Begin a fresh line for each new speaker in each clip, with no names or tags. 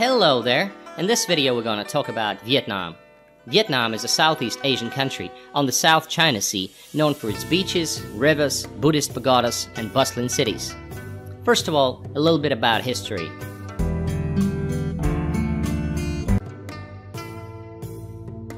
Hello there! In this video we're gonna talk about Vietnam. Vietnam is a Southeast Asian country on the South China Sea known for its beaches, rivers, Buddhist pagodas, and bustling cities. First of all, a little bit about history.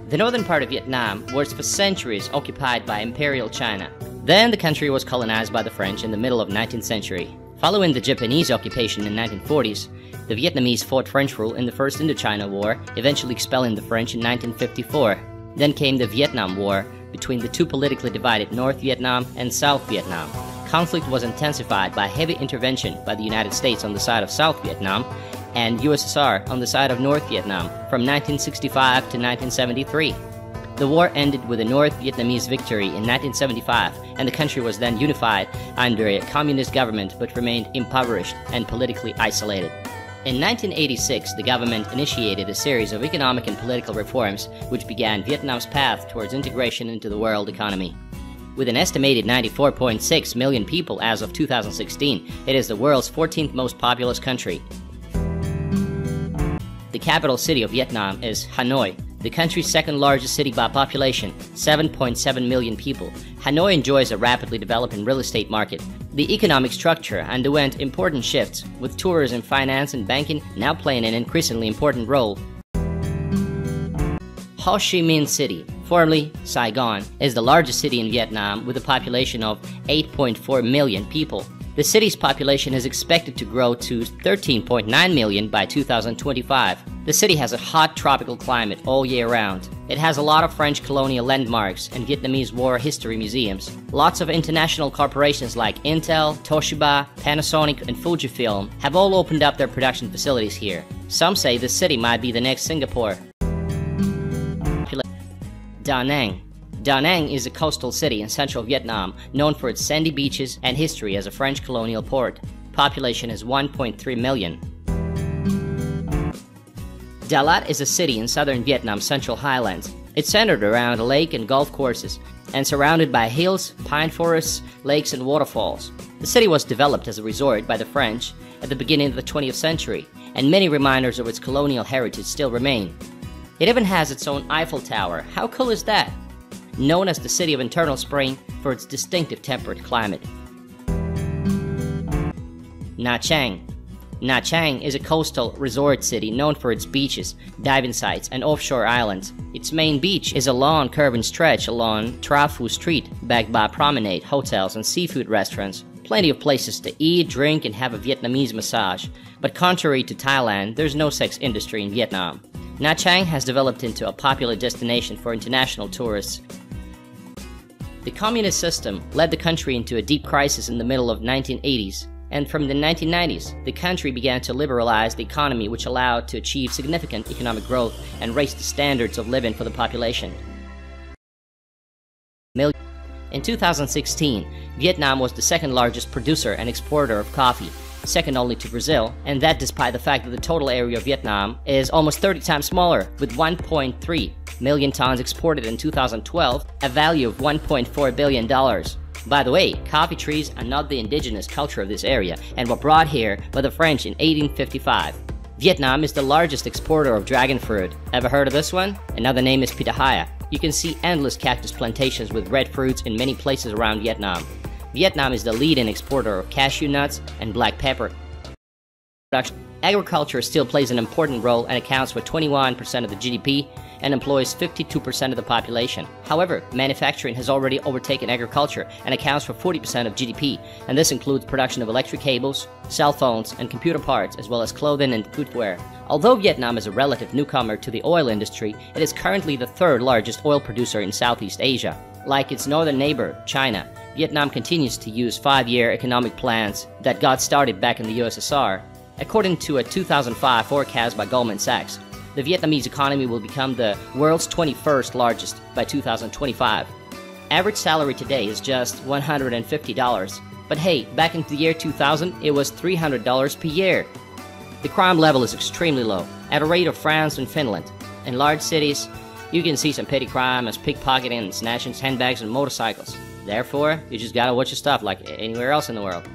The northern part of Vietnam was for centuries occupied by Imperial China. Then the country was colonized by the French in the middle of the 19th century. Following the Japanese occupation in the 1940s, the Vietnamese fought French rule in the First Indochina War, eventually expelling the French in 1954. Then came the Vietnam War between the two politically divided North Vietnam and South Vietnam. Conflict was intensified by heavy intervention by the United States on the side of South Vietnam and USSR on the side of North Vietnam from 1965 to 1973. The war ended with a North Vietnamese victory in 1975, and the country was then unified under a communist government but remained impoverished and politically isolated. In 1986, the government initiated a series of economic and political reforms which began Vietnam's path towards integration into the world economy. With an estimated 94.6 million people as of 2016, it is the world's 14th most populous country. The capital city of Vietnam is Hanoi, the country's second largest city by population, 7.7 million people. Hanoi enjoys a rapidly developing real estate market. The economic structure underwent important shifts, with tourism, finance, and banking now playing an increasingly important role. Ho Chi Minh City, formerly Saigon, is the largest city in Vietnam with a population of 8.4 million people. The city's population is expected to grow to 13.9 million by 2025. The city has a hot tropical climate all year round. It has a lot of French colonial landmarks and Vietnamese war history museums. Lots of international corporations like Intel, Toshiba, Panasonic, and Fujifilm have all opened up their production facilities here. Some say the city might be the next Singapore. Da Nang. Da Nang is a coastal city in central Vietnam known for its sandy beaches and history as a French colonial port. Population is 1.3 million. Da Lat is a city in southern Vietnam's Central Highlands. It's centered around a lake and golf courses and surrounded by hills, pine forests, lakes, and waterfalls. The city was developed as a resort by the French at the beginning of the 20th century, and many reminders of its colonial heritage still remain. It even has its own Eiffel Tower. How cool is that? Known as the City of Eternal Spring for its distinctive temperate climate. Nha Trang. Nha Trang is a coastal resort city known for its beaches, diving sites, and offshore islands. Its main beach is a long curving stretch along Tra Phu Street, backed by promenade, hotels, and seafood restaurants. Plenty of places to eat, drink, and have a Vietnamese massage. But contrary to Thailand, there's no sex industry in Vietnam. Nha Trang has developed into a popular destination for international tourists. The communist system led the country into a deep crisis in the middle of the 1980s, and from the 1990s, the country began to liberalize the economy, which allowed to achieve significant economic growth and raise the standards of living for the population. In 2016, Vietnam was the second largest producer and exporter of coffee, second only to Brazil, and that despite the fact that the total area of Vietnam is almost 30 times smaller, with 1.3 million tons exported in 2012, a value of $1.4 billion. By the way, coffee trees are not the indigenous culture of this area and were brought here by the French in 1855. Vietnam is the largest exporter of dragon fruit. Ever heard of this one? Another name is pitahaya. You can see endless cactus plantations with red fruits in many places around Vietnam. Vietnam is the leading exporter of cashew nuts and black pepper. Agriculture still plays an important role and accounts for 21% of the GDP and employs 52% of the population. However, manufacturing has already overtaken agriculture and accounts for 40% of GDP, and this includes production of electric cables, cell phones, and computer parts, as well as clothing and footwear. Although Vietnam is a relative newcomer to the oil industry, it is currently the third largest oil producer in Southeast Asia. Like its northern neighbor, China, Vietnam continues to use 5-year economic plans that got started back in the USSR. According to a 2005 forecast by Goldman Sachs, the Vietnamese economy will become the world's 21st largest by 2025. Average salary today is just $150. But hey, back in the year 2000, it was $300 per year. The crime level is extremely low, at a rate of France and Finland. In large cities, you can see some petty crime as pickpocketing and snatching handbags and motorcycles. Therefore, you just gotta watch your stuff like anywhere else in the world.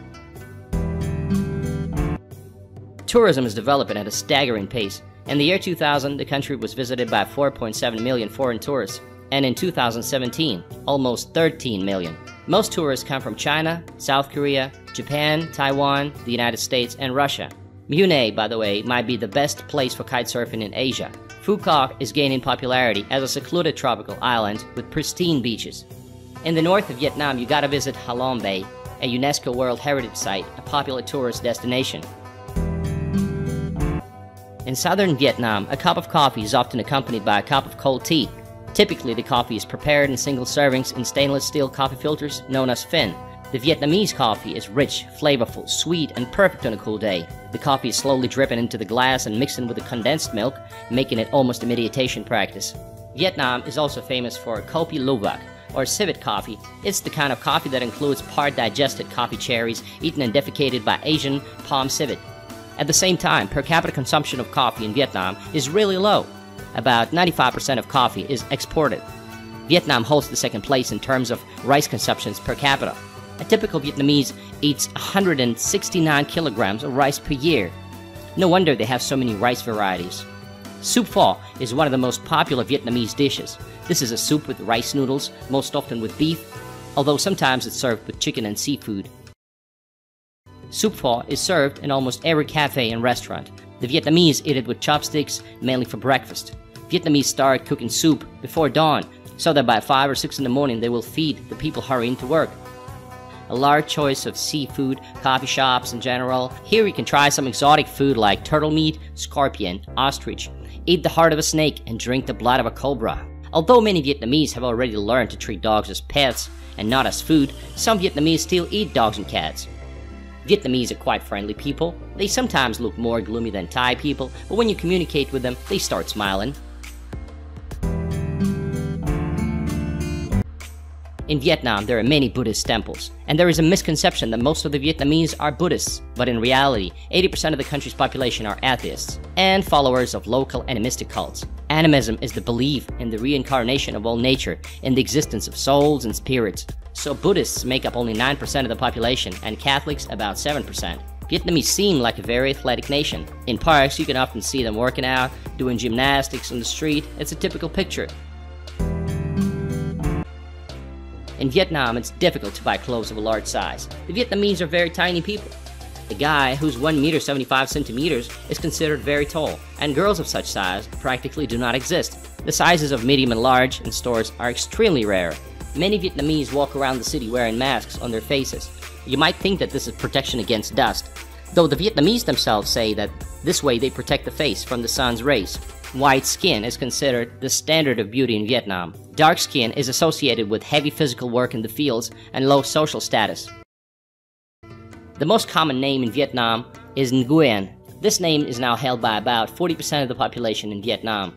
Tourism is developing at a staggering pace. In the year 2000, the country was visited by 4.7 million foreign tourists, and in 2017, almost 13 million. Most tourists come from China, South Korea, Japan, Taiwan, the United States, and Russia. Mune, by the way, might be the best place for kitesurfing in Asia. Phu Quoc is gaining popularity as a secluded tropical island with pristine beaches. In the north of Vietnam, you gotta visit Ha Long Bay, a UNESCO World Heritage Site, a popular tourist destination. In southern Vietnam, a cup of coffee is often accompanied by a cup of cold tea. Typically, the coffee is prepared in single servings in stainless steel coffee filters known as phin. The Vietnamese coffee is rich, flavorful, sweet, and perfect on a cool day. The coffee is slowly dripping into the glass and mixed in with the condensed milk, making it almost a meditation practice. Vietnam is also famous for Kopi Luwak, or civet coffee. It's the kind of coffee that includes part-digested coffee cherries eaten and defecated by Asian palm civet. At the same time, per capita consumption of coffee in Vietnam is really low. About 95% of coffee is exported. Vietnam holds the second place in terms of rice consumptions per capita. A typical Vietnamese eats 169 kilograms of rice per year. No wonder they have so many rice varieties. Soup pho is one of the most popular Vietnamese dishes. This is a soup with rice noodles, most often with beef, although sometimes it's served with chicken and seafood. Soup pho is served in almost every cafe and restaurant. The Vietnamese eat it with chopsticks, mainly for breakfast. Vietnamese start cooking soup before dawn, so that by 5 or 6 in the morning they will feed the people hurrying to work. A large choice of seafood, coffee shops in general. Here you can try some exotic food like turtle meat, scorpion, ostrich, eat the heart of a snake, and drink the blood of a cobra. Although many Vietnamese have already learned to treat dogs as pets and not as food, some Vietnamese still eat dogs and cats. Vietnamese are quite friendly people. They sometimes look more gloomy than Thai people, but when you communicate with them, they start smiling. In Vietnam, there are many Buddhist temples, and there is a misconception that most of the Vietnamese are Buddhists, but in reality, 80% of the country's population are atheists and followers of local animistic cults. Animism is the belief in the reincarnation of all nature, in the existence of souls and spirits. So Buddhists make up only 9% of the population, and Catholics about 7%. Vietnamese seem like a very athletic nation. In parks, you can often see them working out, doing gymnastics on the street. It's a typical picture. In Vietnam, it's difficult to buy clothes of a large size. The Vietnamese are very tiny people. A guy who's 1 meter 75 centimeters is considered very tall, and girls of such size practically do not exist. The sizes of medium and large in stores are extremely rare. Many Vietnamese walk around the city wearing masks on their faces. You might think that this is protection against dust, though the Vietnamese themselves say that this way they protect the face from the sun's rays. White skin is considered the standard of beauty in Vietnam. Dark skin is associated with heavy physical work in the fields and low social status. The most common name in Vietnam is Nguyen. This name is now held by about 40% of the population in Vietnam.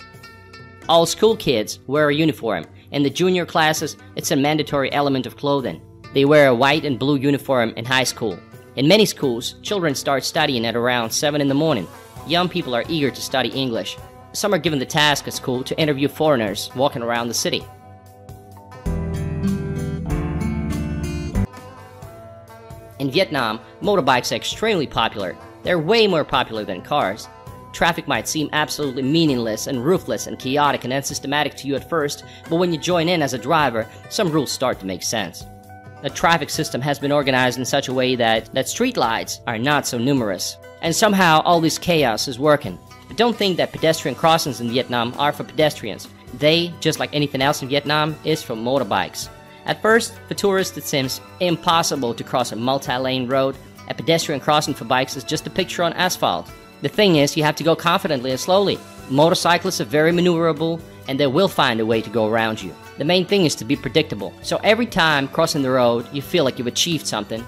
All school kids wear a uniform. In the junior classes, it's a mandatory element of clothing. They wear a white and blue uniform in high school. In many schools, children start studying at around 7 in the morning. Young people are eager to study English. Some are given the task at school to interview foreigners walking around the city. In Vietnam, motorbikes are extremely popular. They're way more popular than cars. Traffic might seem absolutely meaningless and ruthless and chaotic and unsystematic to you at first, but when you join in as a driver, some rules start to make sense. The traffic system has been organized in such a way that streetlights are not so numerous. And somehow all this chaos is working. But don't think that pedestrian crossings in Vietnam are for pedestrians. They, just like anything else in Vietnam, is for motorbikes. At first, for tourists it seems impossible to cross a multi-lane road. A pedestrian crossing for bikes is just a picture on asphalt. The thing is, you have to go confidently and slowly. Motorcyclists are very maneuverable, and they will find a way to go around you. The main thing is to be predictable. So every time crossing the road, you feel like you've achieved something.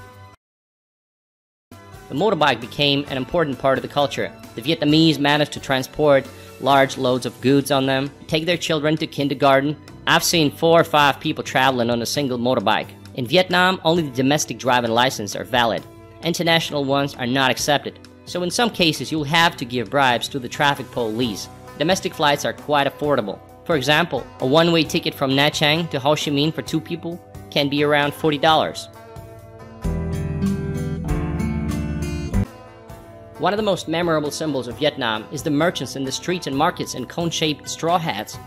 The motorbike became an important part of the culture. The Vietnamese managed to transport large loads of goods on them, take their children to kindergarten. I've seen 4 or 5 people traveling on a single motorbike. In Vietnam, only the domestic driving license are valid. International ones are not accepted. So in some cases, you'll have to give bribes to the traffic police. Domestic flights are quite affordable. For example, a one-way ticket from Nha Trang to Ho Chi Minh for 2 people can be around $40. One of the most memorable symbols of Vietnam is the merchants in the streets and markets in cone-shaped straw hats.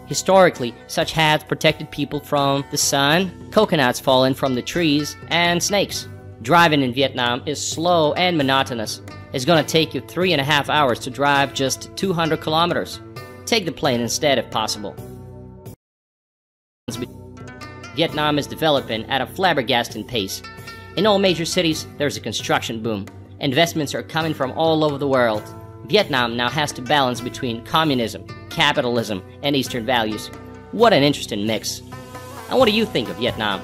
Historically, such hats protected people from the sun, coconuts falling from the trees, and snakes. Driving in Vietnam is slow and monotonous. It's gonna take you 3.5 hours to drive just 200 kilometers. Take the plane instead if possible. Vietnam is developing at a flabbergasting pace. In all major cities, there's a construction boom. Investments are coming from all over the world. Vietnam now has to balance between communism, capitalism, and Eastern values. What an interesting mix. And what do you think of Vietnam?